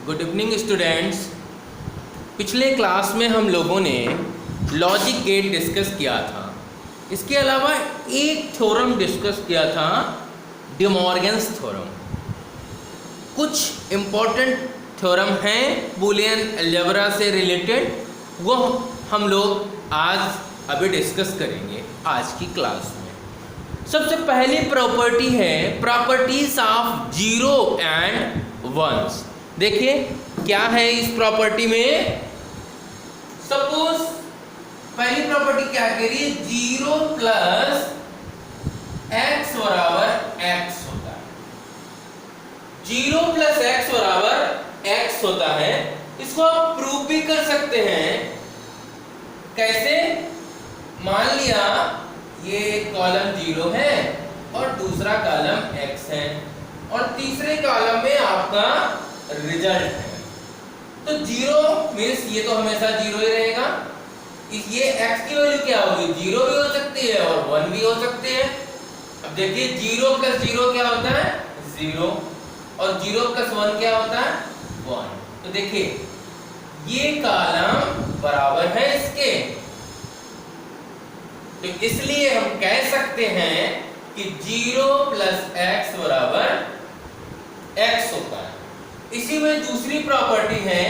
Good evening students. पिछले class में हम लोगों ने लॉजिक गेट डिस्कस किया था। इसके अलावा एक थ्योरम डिस्कस किया था, डिमॉर्गन्स थ्योरम। कुछ इम्पॉर्टेंट थ्योरम हैं बूलियन अलजेब्रा से रिलेटेड, वो हम लोग आज अभी डिस्कस करेंगे आज की क्लास में। सबसे पहली प्रॉपर्टी है properties of zero and ones. देखिए क्या है इस प्रॉपर्टी में। सपोज पहली प्रॉपर्टी क्या कह रही है, जीरो प्लस एक्स बराबर एक्स होता है। जीरो प्लस एक्स बराबर एक्स होता है। इसको आप प्रूव भी कर सकते हैं। कैसे? मान लिया ये कॉलम जीरो है और दूसरा कॉलम एक्स है और तीसरे कॉलम में आपका रिजल्ट है। तो जीरो मीन्स ये तो हमेशा जीरो ही रहेगा। ये एक्स की वैल्यू क्या होगी, जीरो भी हो सकती है और वन भी हो सकती है। अब देखिए जीरो प्लस जीरो क्या होता है, जीरो, और जीरो प्लस वन क्या होता है, वन। तो देखिए ये कॉलम बराबर है इसके, तो इसलिए हम कह सकते हैं कि जीरो प्लस एक्स बराबर एक्स होता है। इसी में दूसरी प्रॉपर्टी है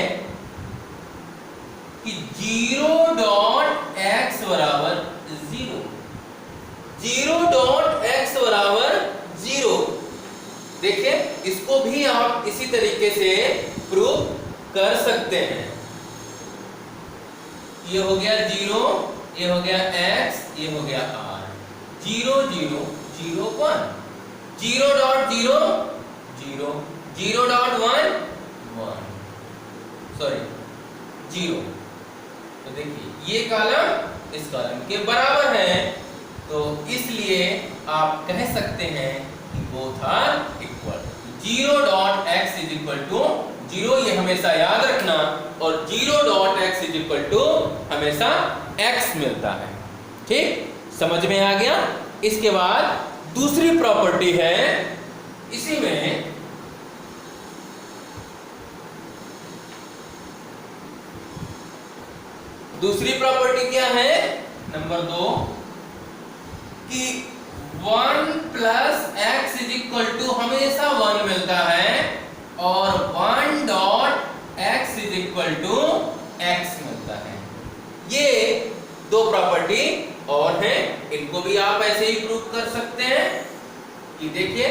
कि जीरो डॉट एक्स बराबर जीरो। जीरो डॉट एक्स बराबर जीरो। देखिए इसको भी आप इसी तरीके से प्रूव कर सकते हैं। ये हो गया जीरो, ये हो गया एक्स, ये हो गया R. Zero zero zero one, zero dot zero zero, zero dot one one, sorry zero. तो देखिए ये कॉलम इस कॉलम के बराबर है, तो इसलिए आप कह सकते हैं कि both are equal. Zero dot X is equal to zero, ये हमेशा याद रखना, और zero dot X is equal to हमेशा एक्स मिलता है। ठीक, समझ में आ गया। इसके बाद दूसरी प्रॉपर्टी है, इसी में दूसरी प्रॉपर्टी क्या है, नंबर दो, कि one plus X is equal to हमेशा वन मिलता है और one dot X is equal to X मिलता है। ये दो प्रॉपर्टी और हैं, इनको भी आप ऐसे ही प्रूव कर सकते हैं कि देखिए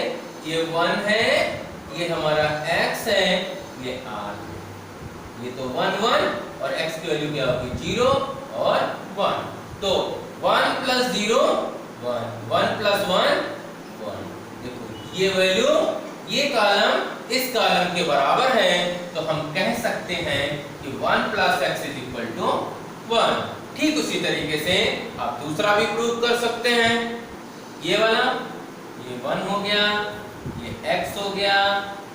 ये वन है, ये हमारा एक्स है, ये आर है। ये तो वन वन और एक्स की वैल्यू क्या होगी, जीरो और वन। तो one plus zero one, one plus one one. देखो ये वैल्यू, ये कॉलम इस कॉलम के बराबर है, तो हम कह सकते हैं कि one plus X is equal to one. ठीक उसी तरीके से आप दूसरा भी प्रूव कर सकते हैं। ये वाला, ये वन हो गया, ये एक्स हो गया,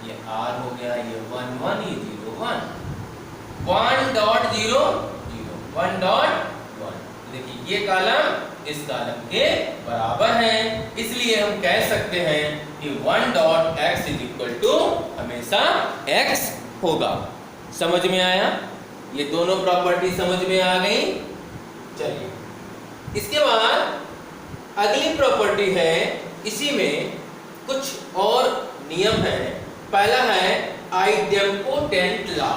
ये आर हो गया, ये वन वन, ये zero one. One dot zero zero, one dot one. देखिए ये कॉलम इस कॉलम के बराबर है, इसलिए हम कह सकते हैं कि one dot X is equal to हमेशा एक्स होगा। समझ में आया? ये दोनों प्रॉपर्टी समझ में आ गई। चलिए इसके बाद अगली प्रॉपर्टी है, इसी में कुछ और नियम है। पहला है आइडेम्पोटेंट लॉ।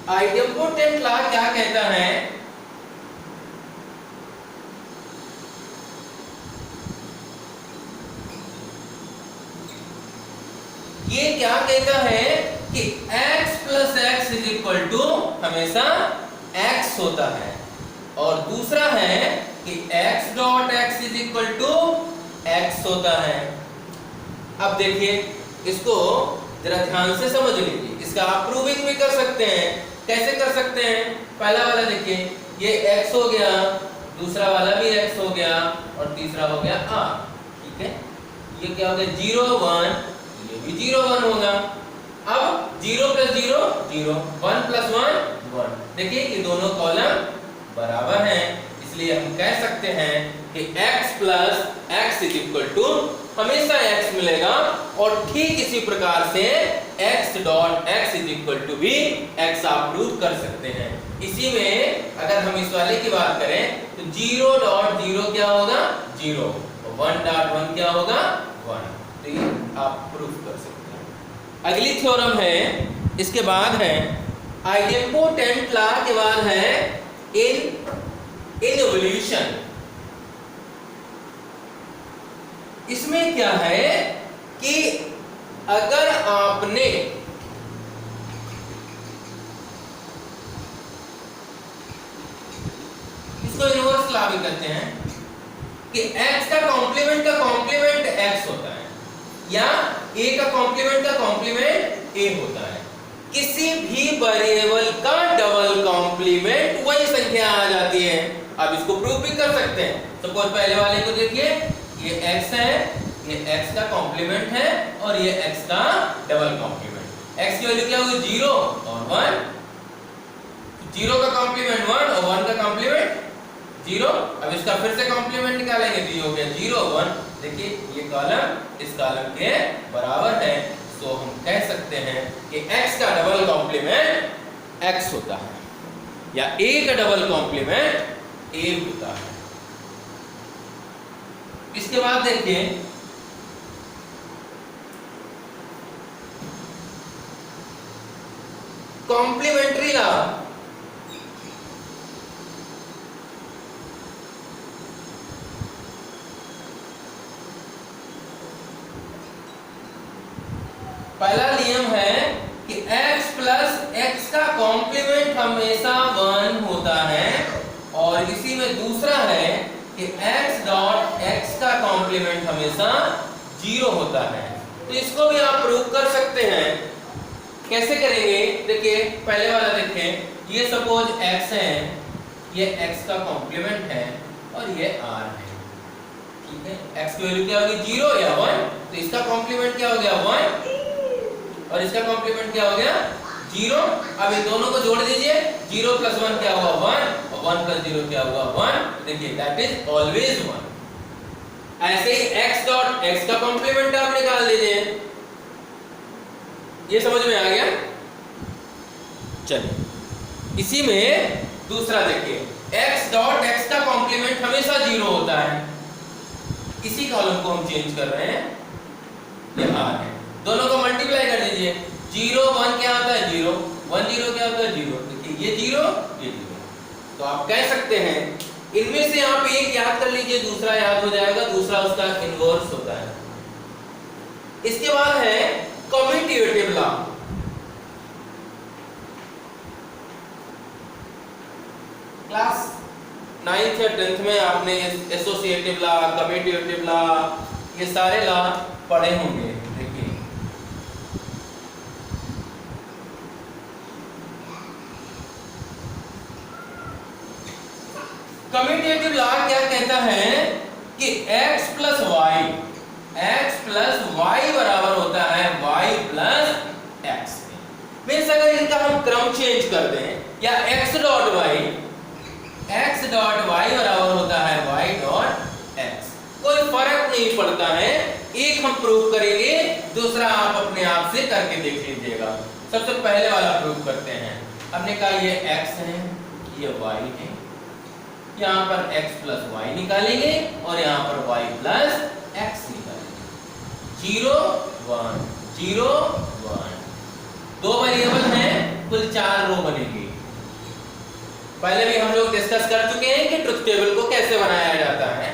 आइडेम्पोटेंट लॉ क्या कहता है, ये क्या कहता है कि x plus X is equal to हमेशा x होता है, और दूसरा है कि x dot x is equal to x होता है। अब देखिए इसको जरा ध्यान से समझ लीजिए, इसका आप प्रूविंग भी कर सकते हैं। कैसे कर सकते हैं? पहला वाला देखिए, ये x हो गया, दूसरा वाला भी x हो गया और तीसरा हो गया r। ठीक है, ये क्या हो गया, जीरो वन, ये भी जीरो वन होगा। अब zero plus zero zero, one plus one one. देखिए ये दोनों कॉलम बराबर इसलिए हम कह सकते हैं कि x plus X is equal to हमेशा x मिलेगा, और ठीक इसी प्रकार से x dot X is equal to भी x आप प्रूव कर सकते हैं। इसी में अगर हम इस वाले की बात करें तो 0 डॉट 0 क्या होगा 0, 1 डॉट 1 क्या होगा 1, तो ये आप प्रूव कर सकते हैं। अगली थ्योरम है, इसके बाद है आइडेम्पोटेंट लॉ के बाद है इनवोल्यूशन। इसमें क्या है कि अगर आपने इसको इनवर्स लॉ भी कहते हैं कि x का कॉम्प्लीमेंट x होता है, या a का कॉम्प्लीमेंट a होता है। किसी भी वेरिएबल का डबल कॉम्प्लीमेंट वही संख्या आ जाती है। आप इसको प्रूव भी कर सकते हैं। सपोज पहले वाले को देखिए, ये x है, ये x का कॉम्प्लीमेंट है, और ये x का डबल कॉम्प्लीमेंट। x की वैल्यू क्या होगी 0 और 1, 0 का कॉम्प्लीमेंट 1 और 1 का कॉम्प्लीमेंट 0। अब इसका फिर से कॉम्प्लीमेंट निकालेंगे तो ये हो गया 0 1। देखिए ये कॉलम इस कॉलम के बराबर है, तो हम कह सकते हैं कि x का डबल कॉम्प्लीमेंट x होता है, या a का डबल कॉम्प्लीमेंट a होता है। इसके बाद देखिए कॉम्प्लीमेंट्री लॉ। पहला नियम है कि x प्लस एक्स का कॉम्प्लीमेंट हमेशा 1 होता है, और इसी में दूसरा है कि x डॉट x का कॉम्प्लीमेंट हमेशा 0 होता है। तो इसको भी आप प्रूव कर सकते हैं। कैसे करेंगे देखिए, पहले वाला देखें, ये सपोज x है, ये x का कॉम्प्लीमेंट है और ये r है, ठीक है। x की वैल्यू क्या होगी 0 या 1, तो इसका कॉम्प्लीमेंट क्या हो गया 1 और इसका कॉम्प्लीमेंट क्या हो गया 0। अब इन दोनों को जोड़ दीजिए, 0 प्लस 1 क्या हुआ 1 और 1 प्लस 0 क्या हुआ 1। देखिए दैट इज ऑलवेज 1। ऐसे ही x डॉट x का कॉम्प्लीमेंट आप निकाल लीजिए। ये समझ में आ गया? चलिए इसी में दूसरा देखिए, x डॉट x का कॉम्प्लीमेंट हमेशा 0 होता है। इसी कॉलम को हम चेंज कर रहे हैं, ये r है, दोनों को मल्टीप्लाई कर दीजिए। 0 1 क्या होता है 0, 1 0 क्या होता है 0। देखिए ये 0 ये 0, तो आप कह सकते हैं इनमें से आप एक याद कर लीजिए, दूसरा याद हो जाएगा, दूसरा उसका इनवर्स होता है। इसके बाद है कम्यूटेटिव लॉ। क्लास 9th या 10th में आपने एसोसिएटिव लॉ, कम्यूटेटिव लॉ, ये सारे लॉ पढ़े होंगे। देखिए कम्यूटेटिव लॉ क्या कहता है कि x प्लस वाई बराबर होता है y प्लस एक्स। मीन्स अगर इनका हम क्रम चेंज कर दें, या x डॉट वाई बराबर होता है y डॉट एक्स, कोई फर्क नहीं पड़ता है। एक हम प्रूव करेंगे, दूसरा आप अपने आप से करके देख लीजिएगा। सबसे पहले वाला प्रूव करते हैं। हमने कहा ये x है, ये y है, यहाँ पर x प्लस वाई निकालेंगे और यहाँ पर y प्लस एक्स निकालेंगे। 0 1 0 1, दो वेरिएबल हैं, कुल 4 रो बनेगी। पहले भी हम लोग डिस्कस कर चुके हैं कि ट्रुथ टेबल को कैसे बनाया जाता है।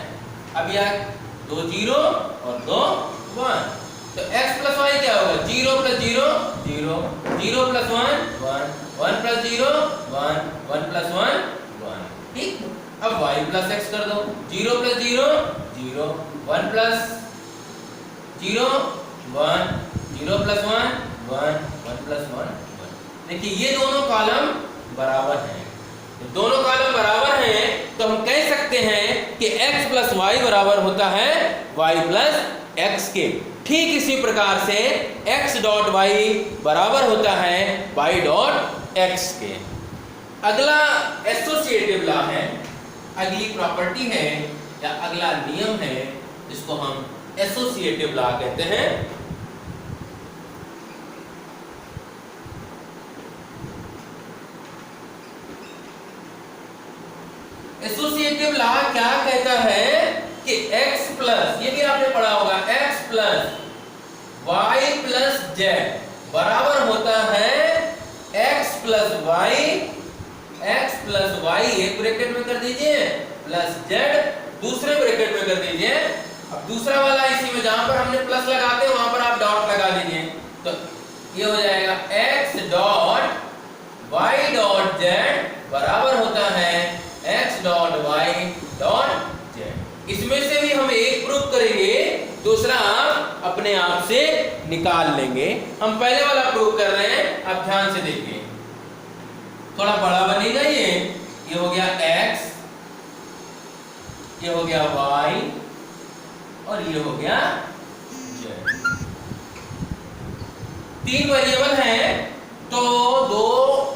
अब यहाँ 2 0 और 2 1, तो x प्लस वाई क्या होगा 0 प्लस 0 0, 0 प्लस 1 1, 1 प्लस 0 1, 1 प्लस 1 1, ठीक। अब y प्लस x कर दो, 0 प्लस 0 0, 1 प्लस 0 1, 0 प्लस 1 1, 1 प्लस 1 1। देखिए ये दोनों कॉलम बराबर हैं। दोनों कॉलम बराबर हैं तो हम कह सकते हैं कि x प्लस वाई बराबर होता है y प्लस एक्स के। ठीक इसी प्रकार से x डॉट वाई बराबर होता है y डॉट एक्स के। अगला एसोसिएटिव लॉ है। अगली प्रॉपर्टी है या अगला नियम है जिसको हम एसोसिएटिव लॉ कहते हैं। एसोसिएटिव लॉ क्या कहता है कि x प्लस, ये भी आपने पढ़ा होगा, x plus y plus Z बराबर होता है x प्लस वाई एक ब्रैकेट में कर दीजिए प्लस जेड दूसरे ब्रैकेट में कर दीजिए। अब दूसरा वाला इसी में जहां पर हमने प्लस लगाते हैं वहां पर आप डॉट लगा दीजिए, तो ये हो जाएगा x dot y dot Z बराबर होता है x dot y dot Z. इसमें से भी हम एक प्रूफ करेंगे, दूसरा आप अपने आप से निकाल लेंगे। हम पहले वाला प्रूफ कर रहे हैं, आप ध्यान से देखिए, थोड़ा बड़ा बनेगा। ये हो गया x, ये हो गया y और ये हो गया z। 3 वेरिएबल हैं तो 2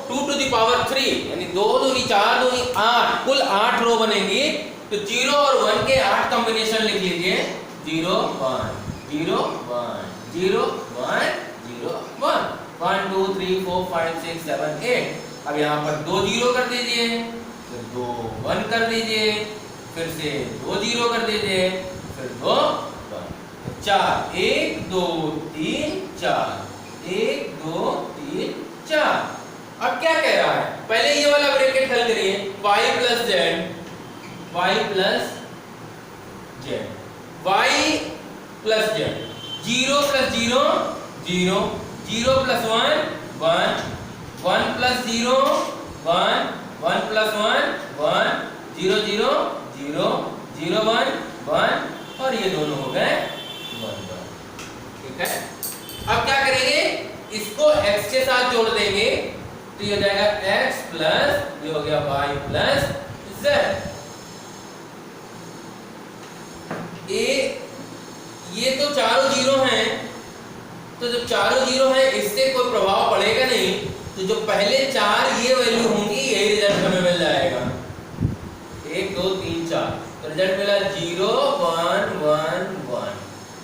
टू द पावर 3 यानी 2 दूनी 4 दूनी 8, कुल 8 रो बनेंगी। तो 0 और 1 के 8 कॉम्बिनेशन लिख लीजिए, 0 1 0 1 0 1 0 1 1 2 3 4 5 6 7 8। अब यहाँ पर 2 0 कर दीजिए, फिर 2 1 कर दीजिए, फिर से 2 0 कर दीजिए, फिर 2 1 4 1 2 3 4 1 2 3 4। अब क्या कह रहा है, पहले ये वाला ब्रैकेट हल करिए, y plus Z, y plus Z, y plus Z, 0 plus 0 0 0 plus 1 1 1 plus 0 1 1 plus 1 1 0 0 0 0 1 1 और ये दोनों हो गए 1 1। ठीक है, अब क्या करेंगे, इसको x के साथ जोड़ देंगे तो ये हो जाएगा x प्लस, ये हो गया y प्लस z। ये तो चारों जीरो हैं, तो जब चारों जीरो हैं इससे कोई प्रभाव पड़ेगा नहीं, तो जो पहले 4 ये वैल्यू होंगी यही रिजल्ट हमें मिल जाएगा, 1 2 3 4। तो रिजल्ट मिला 0 1 1 1।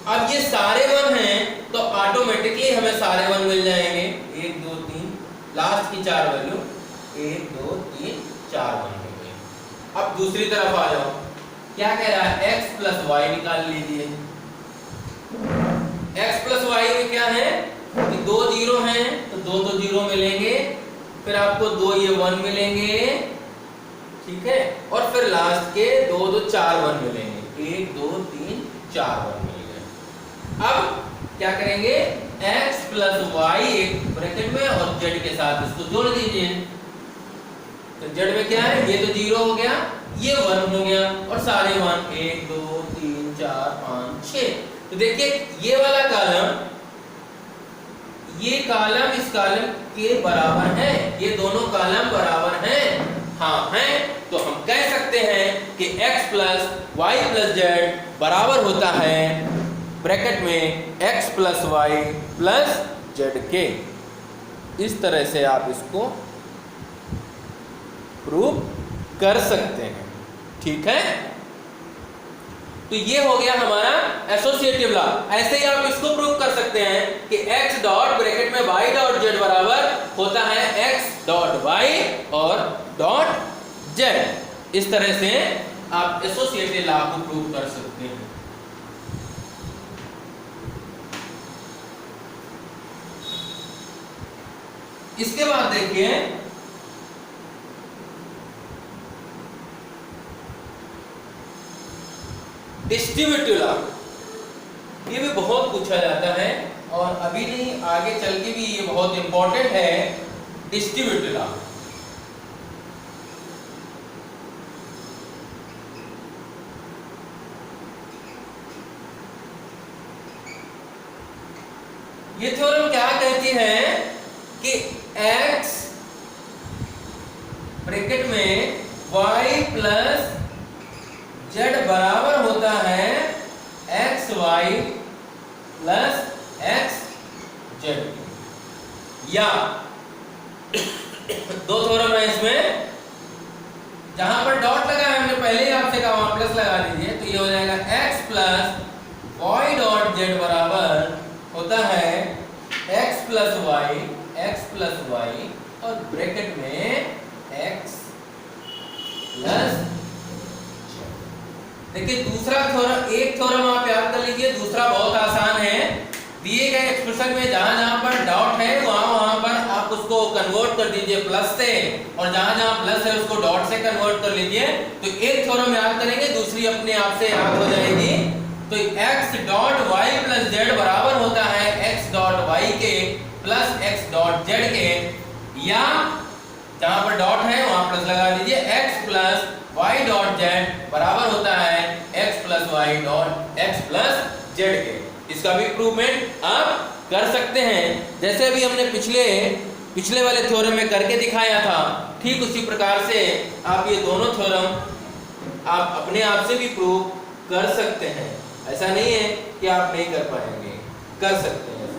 अब ये सारे 1 हैं तो ऑटोमेटिकली हमें सारे 1 मिल जाएंगे, 1 2 3, लास्ट की 4 वैल्यू 1 2 3 4 1 हो गई। अब दूसरी तरफ आ जाओ, क्या कह रहा है, x प्लस वाई निकाल लीजिए। x प्लस वाई में क्या है कि 2 जीरो हैं तो 2 तो जीरो मिलेंगे, फिर आपको 2 ये 1 मिलेंगे, ठीक है, और फिर लास्ट के 2 2 4 1 मिलेंगे, 1 2 3 4 1 मिल गए। अब क्या करेंगे, x प्लस वाई एक ब्रैकेट में और z के साथ इसको जोड़ दीजिए। तो z में क्या है, ये तो 0 हो गया, ये 1 हो गया और सारे 1 1 2 3 4 5 6। तो देखिए ये वाला कॉलम, ये कॉलम इस कॉलम के बराबर है, ये दोनों कॉलम बराबर हैं, हाँ हैं। तो हम कह सकते हैं कि x plus Y plus Z बराबर होता है ब्रैकेट में x plus Y plus Z के। इस तरह से आप इसको प्रूव कर सकते हैं, ठीक है। तो ये हो गया हमारा एसोसिएटिव लॉ। ऐसे ही आप इसको प्रूव कर सकते हैं कि x डॉट ब्रैकेट में y डॉट z बराबर होता है x डॉट y और डॉट z। इस तरह से आप एसोसिएटिव लॉ को प्रूव कर सकते हैं। इसके बाद देखिए डिस्ट्रीब्यूटिव लॉ, ये भी बहुत पूछा जाता है और अभी नहीं आगे चल के भी ये बहुत इंपॉर्टेंट है। डिस्ट्रीब्यूटिव लॉ ये थ्योरम क्या कहती है कि x ब्रैकेट में y प्लस z बराबर होता है X Y plus X Z. या दो थ्योरम है इसमें, जहां पर डॉट लगा है हमने पहले ही आपसे कहा वहां प्लस लगा दीजिए, तो ये हो जाएगा x plus Y dot Z बराबर होता है x प्लस वाई और ब्रैकेट में x प्लस। देखिए दूसरा थ्योरम, एक थ्योरम आप याद कर लीजिए, दूसरा बहुत आसान है। दिए गए एक्सप्रेशन में जहां जहां पर डॉट है वहां पर आप उसको कन्वर्ट कर दीजिए प्लस से, और जहां जहां प्लस है उसको डॉट से कन्वर्ट कर लीजिए। तो एक थ्योरम याद करेंगे, दूसरी अपने आप से याद हो जाएगी। तो x dot y plus z बराबर होता है x डॉट y के प्लस x डॉट z के, या जहां पर डॉट है वहां प्लस लगा दीजिए, x plus y dot z बराबर होता है x plus y dot x plus z के। इसका भी प्रूवमेंट आप कर सकते हैं, जैसे अभी हमने पिछले वाले थ्योरम में करके दिखाया था, ठीक उसी प्रकार से आप ये दोनों थ्योरम आप अपने आप से भी प्रूव कर सकते हैं। ऐसा नहीं है कि आप नहीं कर पाएंगे, कर सकते हैं।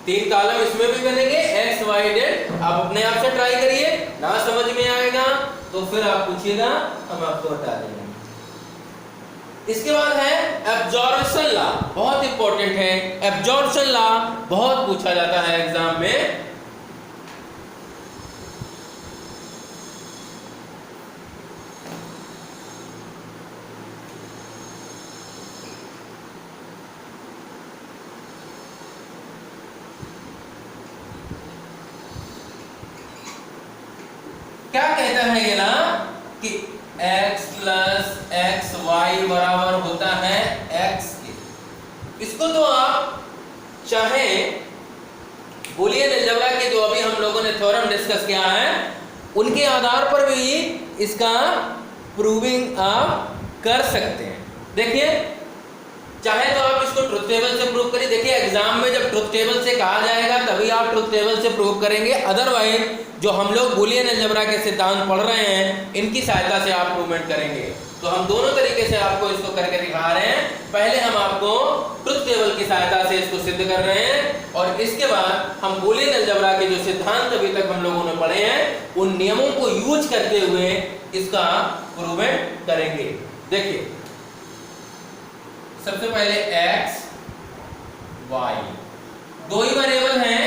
3 कॉलम इसमें भी बनेंगे x y z, आप अपने आप से ट्राई करिए, ना समझ में आएगा तो फिर आप पूछिएगा, हम आपको बता देंगे। इसके बाद है एब्जॉर्प्शन लॉ, बहुत इंपॉर्टेंट है। एब्जॉर्प्शन लॉ बहुत पूछा जाता है एग्जाम में। क्या कहता है ये ना कि x प्लस एक्स वाई बराबर होता है x के। इसको तो आप चाहे बूलियन अलजेब्रा के जो अभी हम लोगों ने थ्योरम डिस्कस किया है उनके आधार पर भी इसका प्रूविंग आप कर सकते हैं। देखिए चाहे तो आप इसको ट्रुथ टेबल से प्रूव करिए। देखिए एग्जाम में जब ट्रुथ टेबल से कहा जाएगा तभी आप ट्रुथ टेबल से प्रूव करेंगे, अदरवाइज जो हम लोग बूलियन अलजेब्रा के सिद्धांत पढ़ रहे हैं इनकी सहायता से आप प्रूवमेंट करेंगे। तो हम दोनों तरीके से आपको इसको करके दिखा रहे हैं। पहले हम आपको ट्रुथ टेबल की सहायता से इसको सिद्ध कर रहे हैं और इसके बाद हम बूलियन अलजेब्रा के जो सिद्धांत अभी तक हम लोगों ने पढ़े हैं उन नियमों को यूज करते हुए इसका प्रूवमेंट करेंगे। देखिए सबसे पहले x y, 2 ही वेरिएबल हैं,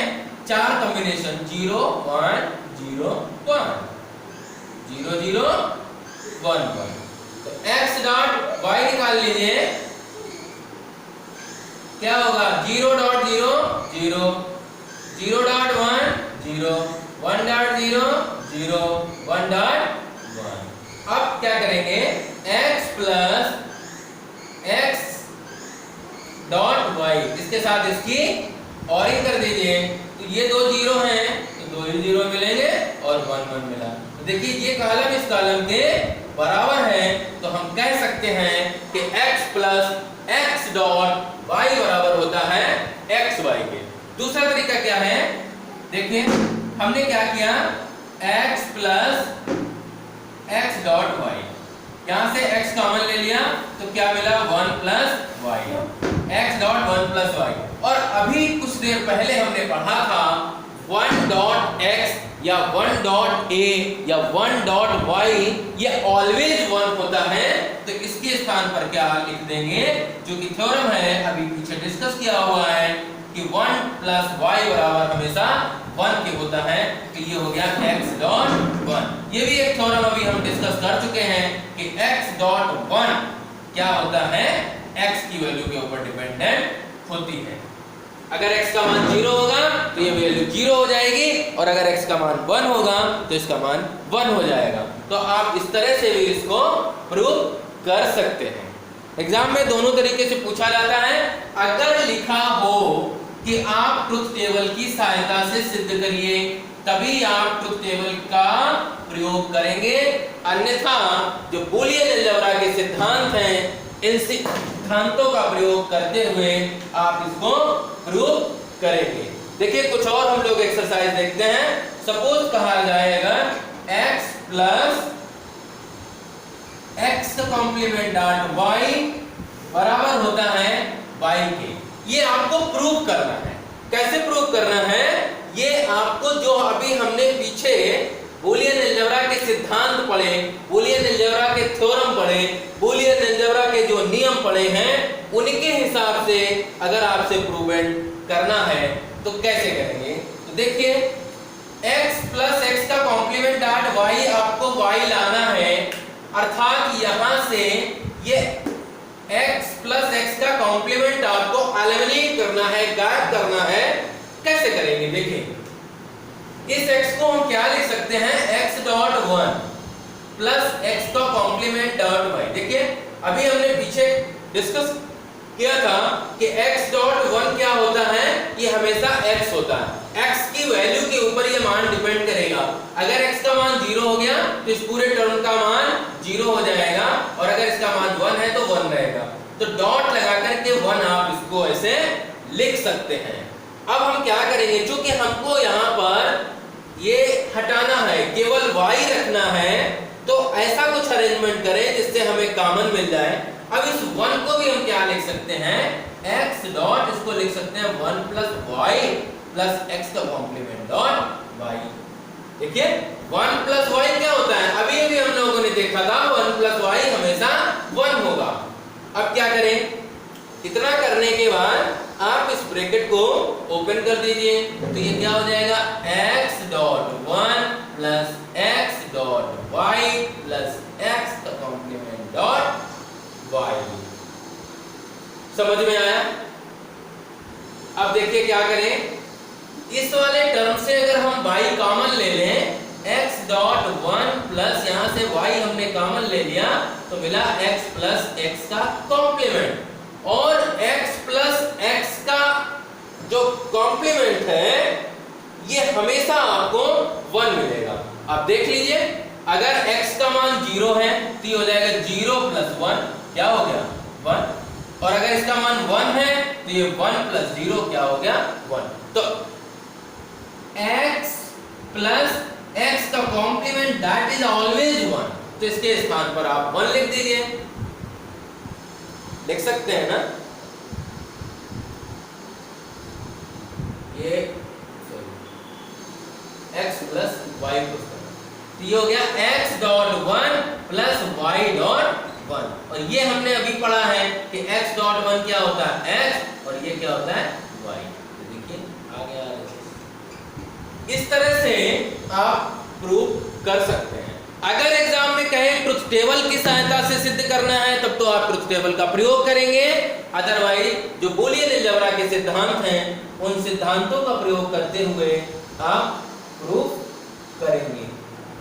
4 कॉम्बिनेशन 0 1 0 1 0 0 1 1। तो x डॉट y निकाल लीजिए, क्या होगा 0 डॉट 0 0 0 डॉट 1 0 1 डॉट 0 0 1 डॉट 1। अब क्या करेंगे x plus x dot y, इसके साथ इसकी और ही कर दीजिए। तो ये 2 0 हैं तो 2 ही 0 मिलेंगे और 1 1 मिला। तो देखिए ये कॉलम इस कॉलम के बराबर है, तो हम कह सकते हैं कि x plus x dot y बराबर होता है x y के। दूसरा तरीका क्या है, देखिए हमने क्या किया, x plus x dot y, यहां से x कॉमन ले लिया तो क्या मिला 1 plus y, x dot 1 plus y। और अभी कुछ देर पहले हमने पढ़ा था 1 डॉट x या 1 डॉट a या 1 डॉट y ये ऑलवेज 1 होता है। तो इसके स्थान पर क्या लिख देंगे, जो कि थ्योरम है अभी पीछे डिस्कस किया हुआ है कि 1 प्लस y बराबर हमेशा 1 के होता है। तो ये हो गया x डॉट 1। ये भी एक थ्योरम अभी हम डिस्कस कर चुके हैं कि x डॉट 1 क्या होता है, x की वैल्यू के ऊपर डिपेंडेंट होती है। अगर x का मान 0 होगा तो ये वैल्यू 0 हो जाएगी और अगर x का मान 1 होगा तो इसका मान 1 हो जाएगा। तो आप इस तरह से भी इसको प्रूव कर सकते हैं। एग्जाम में दोनों तरीके से पूछा जाता है। अगर लिखा हो कि आप ट्रुथ टेबल की सहायता से सिद्ध करिए तभी आप ट्रुथ टेबल का प्रयोग करेंगे, अन्यथा जो बूलियन अलजेब्रा के सिद्धांत हैं इन सिद्धांतों का प्रयोग करते हुए आप इसको प्रूव करेंगे। देखिए कुछ और हम लोग एक्सरसाइज देखते हैं। सपोज कहा जाएगा x प्लस x का कॉम्प्लीमेंट डॉट y बराबर होता है y के। ये आपको प्रूव करना है। कैसे प्रूव करना है, ये आपको जो अभी हमने पीछे बूलियन अलजेब्रा के सिद्धांत पढ़े, बूलियन अलजेब्रा के थ्योरम पढ़े, बूलियन अलजेब्रा के जो नियम पढ़े हैं उनके हिसाब से अगर आपसे प्रूवेंट करना है तो कैसे करेंगे। तो देखिए x प्लस एक्स का कॉम्प्लीमेंट डॉट y, आपको y लाना है, अर्थात यहां से ये x प्लस एक्स का कॉम्प्लीमेंट आपको एलिमिनेट करना है, गायब करना है। कैसे करेंगे देखिए, इस x को हम क्या लिख सकते हैं, x डॉट 1 प्लस एक्स का कॉम्प्लीमेंट डॉट y। देखिए अभी हमने पीछे डिस्कस किया था कि x डॉट 1 क्या होता है, ये हमेशा x होता है। x की वैल्यू के ऊपर ये मान डिपेंड करेगा। अगर x का मान 0 हो गया तो इस पूरे टर्म का मान 0 हो जाएगा, और अगर इसका मान 1 है तो 1 रहेगा। तो डॉट लगा करके 1 आप इसको ऐसे लिख सकते हैं। अब हम क्या करेंगे, चूंकि हमको यहाँ पर ये हटाना है, केवल y रखना है, तो ऐसा कुछ अरेंजमेंट करें जिससे हमें कॉमन मिल जाए। अब इस 1 को भी हम क्या लिख सकते हैं, x डॉट, इसको लिख सकते हैं 1 प्लस y प्लस x का कॉम्प्लीमेंट डॉट y। देखिए 1 प्लस y क्या होता है, अभी अभी हम लोगों ने देखा था 1 प्लस y हमेशा 1 होगा। अब क्या करें, इतना करने के बाद आप इस ब्रैकेट को ओपन कर दीजिए, तो ये क्या हो जाएगा, x dot 1 plus x dot y plus x का कॉम्प्लीमेंट डॉट y। समझ में आया। अब देखिए क्या करें, इस वाले टर्म से अगर हम y कॉमन ले लें, x डॉट 1 प्लस यहाँ से y हमने कॉमन ले लिया तो मिला x प्लस x का कॉम्प्लीमेंट, और x प्लस x का जो कॉम्प्लीमेंट है ये हमेशा आपको 1 मिलेगा। अब देख लीजिए, अगर x का मान 0 है तो ये हो जाएगा 0 प्लस 1, क्या हो गया 1, और अगर इसका मान 1 है तो ये 1 प्लस 0 क्या हो गया 1। तो x प्लस x का कॉम्प्लीमेंट दैट इज ऑलवेज 1, तो इसके स्थान पर आप 1 लिख दीजिए। लिख सकते हैं ना, ये x प्लस y को, तो ये हो गया x dot 1 plus y dot 1, और ये हमने अभी पढ़ा है कि x डॉट 1 क्या होता है x, और ये क्या होता है y। तो देखिए आ गया। इस तरह से आप प्रूव कर सकते हैं। अगर एग्जाम में कहें ट्रुथ टेबल की सहायता से सिद्ध करना है तब तो आप ट्रुथ टेबल का प्रयोग करेंगे, अदरवाइज जो बूलियन अलजेब्रा के सिद्धांत हैं उन सिद्धांतों का प्रयोग करते हुए आप प्रूफ करेंगे।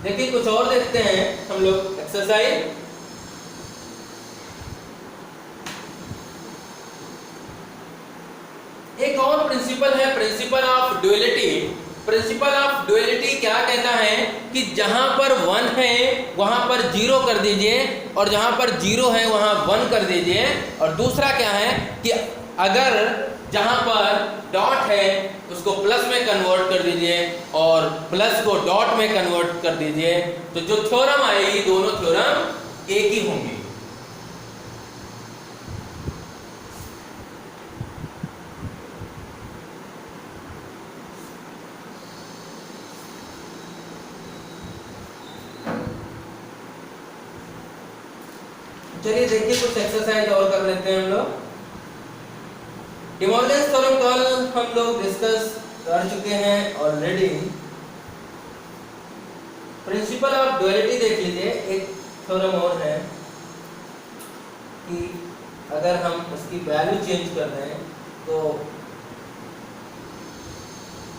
देखिए कुछ और देखते हैं हम लोग एक्सरसाइज। एक और प्रिंसिपल है, principal of duality. Principal of duality क्या कहता है कि जहां पर 1 है वहां पर 0 कर दीजिए, और जहां पर 0 है वहां 1 कर दीजिए। और दूसरा क्या है कि अगर जहां पर डॉट है उसको प्लस में कन्वर्ट कर दीजिए और प्लस को डॉट में कन्वर्ट कर दीजिए, तो जो थ्योरम आएगी दोनों थ्योरम एक ही होंगी। चलिए देखिए कुछ एक्सरसाइज और कर लेते हैं हम लोग। डिमॉर्गन्स थ्योरम कल हम लोग डिस्कस कर चुके हैं ऑलरेडी। प्रिंसिपल ऑफ ड्युअलिटी देख लीजिए, एक थ्योरम और है कि अगर हम उसकी वैल्यू चेंज कर दें तो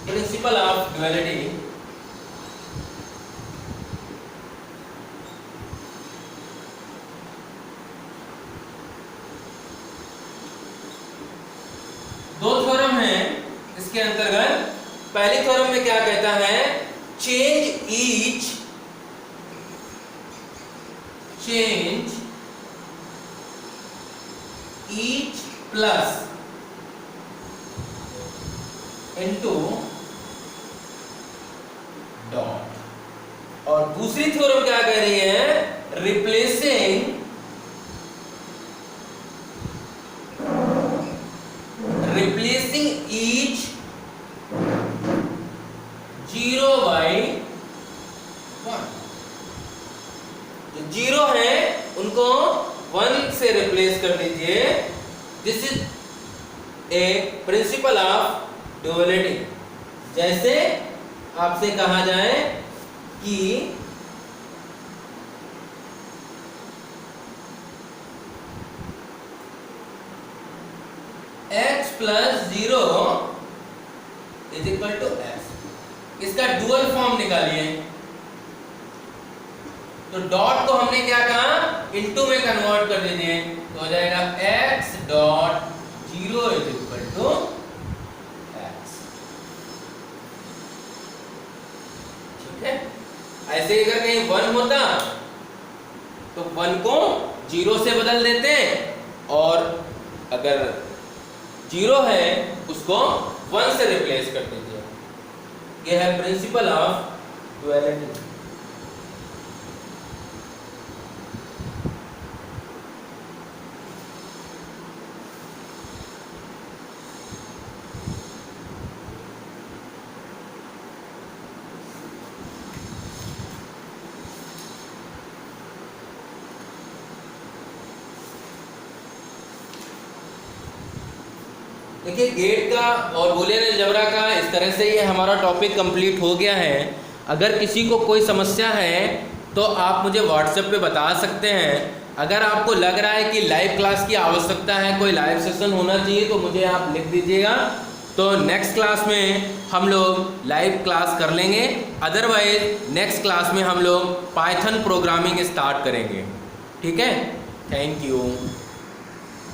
प्रिंसिपल ऑफ ड्युअलिटी दो थ्योरम है इसके अंतर्गत। पहले थ्योरम में क्या कहता है, change each plus into dot. और दूसरी थ्योरम क्या कह रही है, रिप्लेसिंग each 0 by 1। जो जीरो है उनको 1 से रिप्लेस कर दीजिए। This is a principle of duality. जैसे आपसे कहा जाए कि x plus 0 is equal to x, इसका डुअल फॉर्म निकालिए। तो डॉट को हमने क्या कहा, इनटू में कन्वर्ट कर दीजिए, तो हो जाएगा x dot 0 is equal to x। ठीक है, ऐसे अगर कहीं 1 होता तो 1 को 0 से बदल देते, और अगर 0 है उसको 1 से रिप्लेस कर दीजिए। यह है प्रिंसिपल ऑफ ड्युअलिटी। देखिए गेट का और बूलियन अलजेब्रा का इस तरह से ये हमारा टॉपिक कंप्लीट हो गया है। अगर किसी को कोई समस्या है तो आप मुझे व्हाट्सएप पे बता सकते हैं। अगर आपको लग रहा है कि लाइव क्लास की आवश्यकता है, कोई लाइव सेशन होना चाहिए, तो मुझे आप लिख दीजिएगा। तो नेक्स्ट क्लास में हम लोग लाइव क्लास कर लेंगे, अदरवाइज नेक्स्ट क्लास में हम लोग पाइथन प्रोग्रामिंग स्टार्ट करेंगे। ठीक है, थैंक यू।